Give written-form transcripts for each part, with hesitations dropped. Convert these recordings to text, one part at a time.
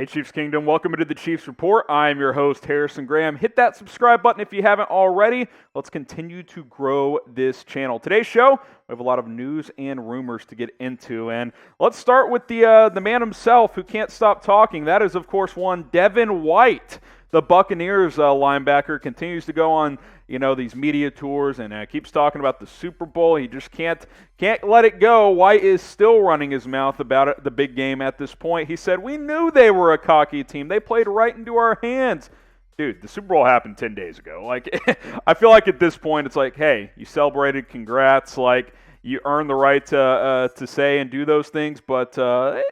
Hey Chiefs Kingdom, welcome into the Chiefs Report. I'm your host, Harrison Graham. Hit that subscribe button if you haven't already. Let's continue to grow this channel. Today's show, we have a lot of news and rumors to get into, and let's start with the man himself who can't stop talking. That is, of course, one Devin White. The Buccaneers linebacker continues to go on, these media tours and keeps talking about the Super Bowl. He just can't let it go. White is still running his mouth about it, the big game at this point. He said, "We knew they were a cocky team. They played right into our hands." Dude, the Super Bowl happened 10 days ago. I feel like at this point it's like, hey, you celebrated, congrats. You earn the right to say and do those things, but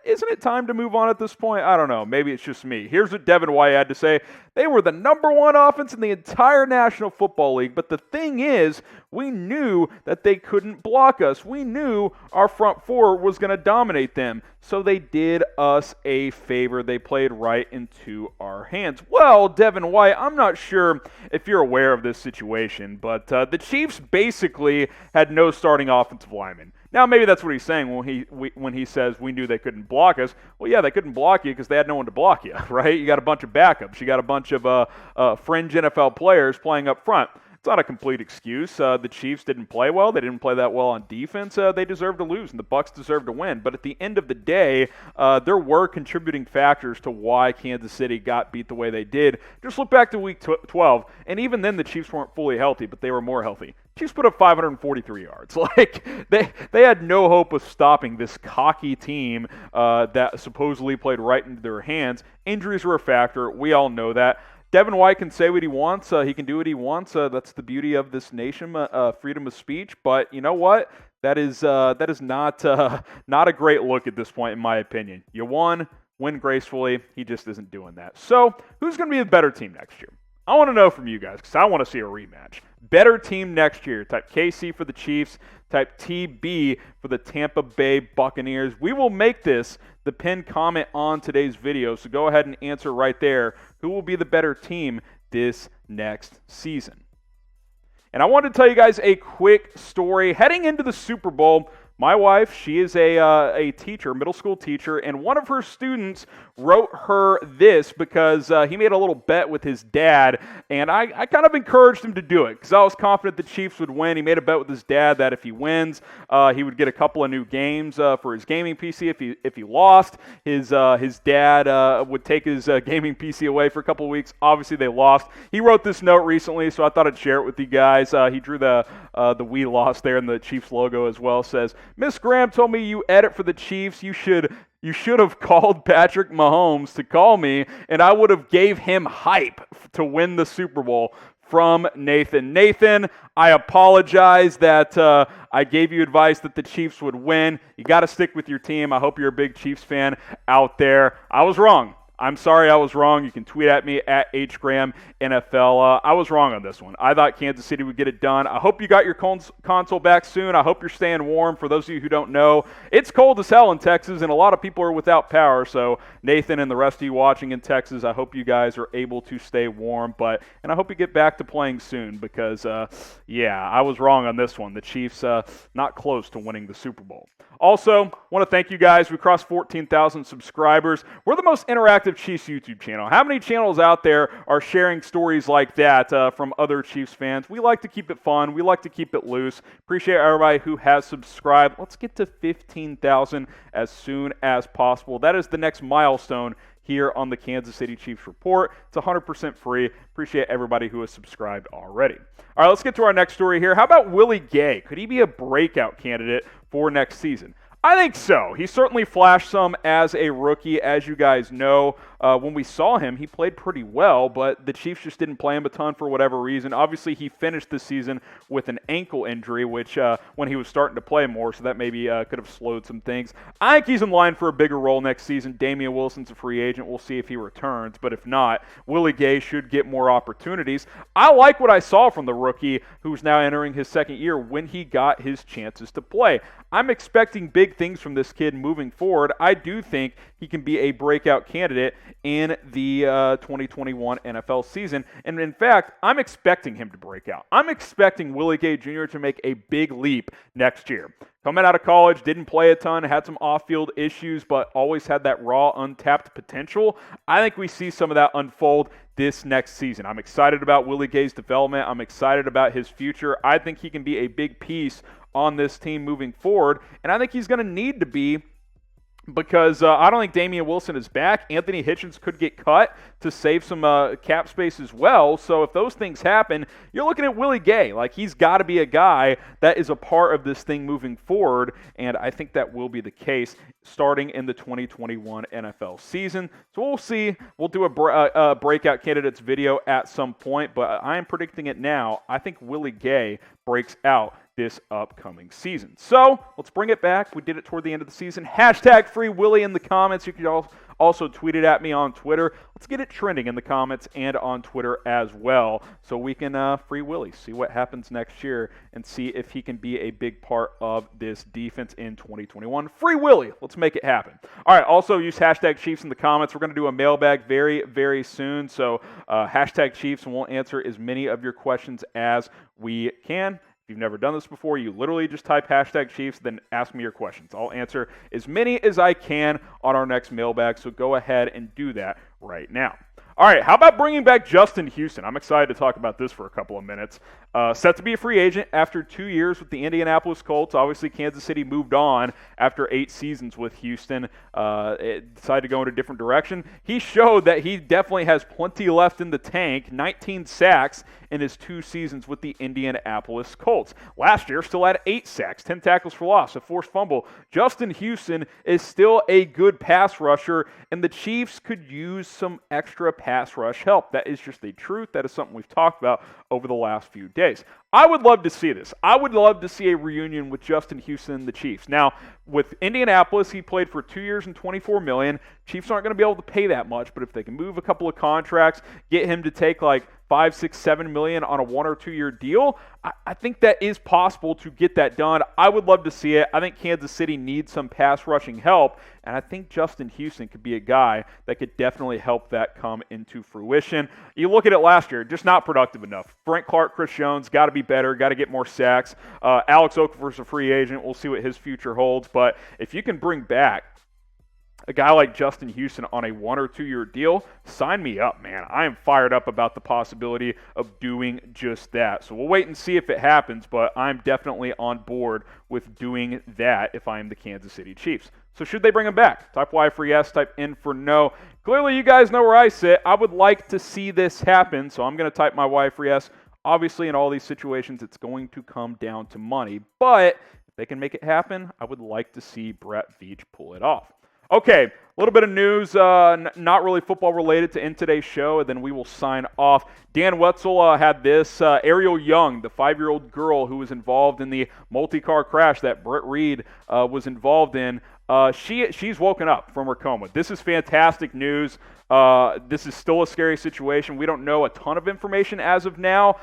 isn't it time to move on at this point? I don't know. Maybe it's just me. Here's what Devin White had to say. They were the #1 offense in the entire National Football League, but the thing is, we knew that they couldn't block us. We knew our front four was going to dominate them, so they did us a favor. They played right into our hands. Well, Devin White, I'm not sure if you're aware of this situation, but the Chiefs basically had no starting offensive linemen. Now, maybe that's what he's saying when he says we knew they couldn't block us. Well, yeah, they couldn't block you because they had no one to block you, right? You got a bunch of backups. You got a bunch of fringe NFL players playing up front. It's not a complete excuse. The Chiefs didn't play well. They didn't play that well on defense. They deserved to lose, and the Bucs deserved to win. But at the end of the day, there were contributing factors to why Kansas City got beat the way they did. Just look back to Week 12, and even then the Chiefs weren't fully healthy, but they were more healthy. Chiefs put up 543 yards. They had no hope of stopping this cocky team that supposedly played right into their hands. Injuries were a factor. We all know that. Devin White can say what he wants. He can do what he wants. That's the beauty of this nation, freedom of speech. But you know what? That is not a great look at this point, in my opinion. You win gracefully. He just isn't doing that. So who's going to be the better team next year? I want to know from you guys because I want to see a rematch. Better team next year. Type KC for the Chiefs. Type TB for the Tampa Bay Buccaneers. We will make this the pinned comment on today's video, so go ahead and answer right there. Who will be the better team this next season? And I wanted to tell you guys a quick story. Heading into the Super Bowl, my wife, she is a teacher, middle school teacher, and one of her students wrote her this because he made a little bet with his dad, and I kind of encouraged him to do it because I was confident the Chiefs would win. He made a bet with his dad that if he wins, he would get a couple of new games for his gaming PC. If he lost, his dad would take his gaming PC away for a couple of weeks. Obviously, they lost. He wrote this note recently, so I thought I'd share it with you guys. He drew the "we lost" there and the Chiefs logo as well. It says, "Miss Graham told me you edit for the Chiefs. You should have called Patrick Mahomes to call me, and I would have gave him hype to win the Super Bowl." From Nathan. Nathan, I apologize that I gave you advice that the Chiefs would win. You got to stick with your team. I hope you're a big Chiefs fan out there. I was wrong. I'm sorry I was wrong. You can tweet at me at HGrahamNFL. I was wrong on this one. I thought Kansas City would get it done. I hope you got your console back soon. I hope you're staying warm. For those of you who don't know, it's cold as hell in Texas, and a lot of people are without power. So Nathan and the rest of you watching in Texas, I hope you guys are able to stay warm. And I hope you get back to playing soon because, I was wrong on this one. The Chiefs not close to winning the Super Bowl. Also, want to thank you guys. We crossed 14,000 subscribers. We're the most interactive Chiefs YouTube channel. How many channels out there are sharing stories like that from other Chiefs fans? We like to keep it fun. We like to keep it loose. Appreciate everybody who has subscribed. Let's get to 15,000 as soon as possible. That is the next milestone here on the Kansas City Chiefs Report. It's 100% free. Appreciate everybody who has subscribed already. All right, let's get to our next story here. How about Willie Gay? Could he be a breakout candidate for next season? I think so. He certainly flashed some as a rookie. As you guys know, when we saw him, he played pretty well, but the Chiefs just didn't play him a ton for whatever reason. Obviously, he finished the season with an ankle injury, which when he was starting to play more, so that maybe could have slowed some things. I think he's in line for a bigger role next season. Damien Wilson's a free agent. We'll see if he returns, but if not, Willie Gay should get more opportunities. I like what I saw from the rookie who's now entering his second year when he got his chances to play. I'm expecting big big things from this kid moving forward. I do think he can be a breakout candidate in the 2021 NFL season. And in fact, I'm expecting him to break out. I'm expecting Willie Gay Jr. to make a big leap next year. Coming out of college, didn't play a ton, had some off-field issues, but always had that raw, untapped potential. I think we see some of that unfold this next season. I'm excited about Willie Gay's development. I'm excited about his future. I think he can be a big piece on this team moving forward, and I think he's going to need to be, because I don't think Damien Wilson is back. Anthony Hitchens could get cut to save some cap space as well. So if those things happen, you're looking at Willie Gay. Like, he's got to be a guy that is a part of this thing moving forward, and I think that will be the case starting in the 2021 NFL season. So we'll see. We'll do a breakout candidates video at some point, but I am predicting it now. I think Willie Gay breaks out this upcoming season. So let's bring it back. We did it toward the end of the season. Hashtag Free Willie in the comments. You can also tweet it at me on Twitter. Let's get it trending in the comments and on Twitter as well, so we can free Willie, see what happens next year, and see if he can be a big part of this defense in 2021. Free Willie. Let's make it happen. All right, also use hashtag Chiefs in the comments. We're going to do a mailbag very, very soon, so hashtag Chiefs, and we'll answer as many of your questions as we can. If you've never done this before, you literally just type hashtag Chiefs, then ask me your questions. I'll answer as many as I can on our next mailbag, so go ahead and do that right now. All right, how about bringing back Justin Houston? I'm excited to talk about this for a couple of minutes. Set to be a free agent after 2 years with the Indianapolis Colts. Obviously, Kansas City moved on after 8 seasons with Houston. It decided to go in a different direction. He showed that he definitely has plenty left in the tank. 19 sacks in his 2 seasons with the Indianapolis Colts. Last year, still had 8 sacks, 10 tackles for loss, a forced fumble. Justin Houston is still a good pass rusher, and the Chiefs could use some extra pass rush help. That is just the truth. That is something we've talked about over the last few days. I would love to see this. I would love to see a reunion with Justin Houston and the Chiefs. Now, with Indianapolis, he played for 2 years and $24 million. Chiefs aren't going to be able to pay that much, but if they can move a couple of contracts, get him to take like $5, $6, $7 million on a 1 or 2 year deal, I think that is possible to get that done. I would love to see it. I think Kansas City needs some pass rushing help, and I think Justin Houston could be a guy that could definitely help that come into fruition. You look at it last year, just not productive enough. Frank Clark, Chris Jones, got to be better, got to get more sacks. Alex Okafor's a free agent. We'll see what his future holds, but if you can bring back a guy like Justin Houston on a 1 or 2 year deal, sign me up, man. I am fired up about the possibility of doing just that. So we'll wait and see if it happens, but I'm definitely on board with doing that if I am the Kansas City Chiefs. So should they bring him back? Type Y for yes, type N for no. Clearly you guys know where I sit. I would like to see this happen, so I'm going to type my Y for yes. Obviously, in all these situations, it's going to come down to money, but if they can make it happen, I would like to see Brett Veach pull it off. Okay, a little bit of news, not really football related to end today's show, and then we will sign off. Dan Wetzel had this. Ariel Young, the 5-year-old girl who was involved in the multi-car crash that REID was involved in, she's woken up from her coma. This is fantastic news. This is still a scary situation. We don't know a ton of information as of now.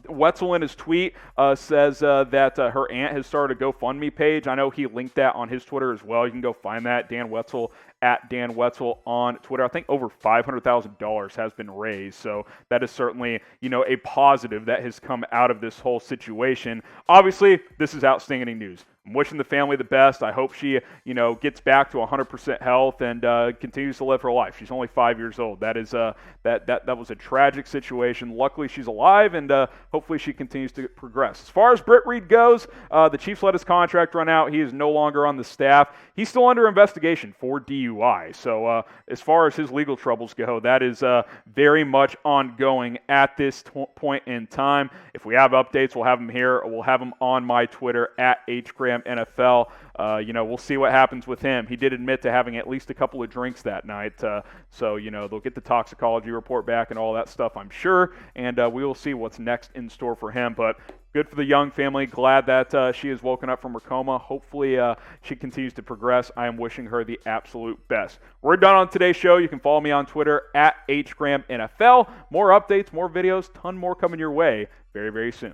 Wetzel in his tweet says that her aunt has started a GoFundMe page. I know he linked that on his Twitter as well. You can go find that, Dan Wetzel, at Dan Wetzel on Twitter. I think over $500,000 has been raised, so that is certainly, a positive that has come out of this whole situation. Obviously, this is outstanding news. I'm wishing the family the best. I hope she, gets back to 100% health and continues to live her life. She's only 5 years old. That is that was a tragic situation. Luckily, she's alive, and hopefully she continues to progress. As far as Britt Reid goes, the Chiefs let his contract run out. He is no longer on the staff. He's still under investigation for DUI. So as far as his legal troubles go, that is very much ongoing at this point in time. If we have updates, we'll have them here, or we'll have them on my Twitter at HGramNFL. We'll see what happens with him. He did admit to having at least a couple of drinks that night. So they'll get the toxicology report back and all that stuff, I'm sure. And we will see what's next in store for him. But good for the Young family. Glad that she has woken up from her coma. Hopefully she continues to progress. I am wishing her the absolute best. We're done on today's show. You can follow me on Twitter at HGramNFL. More updates, more videos, ton more coming your way very, very soon.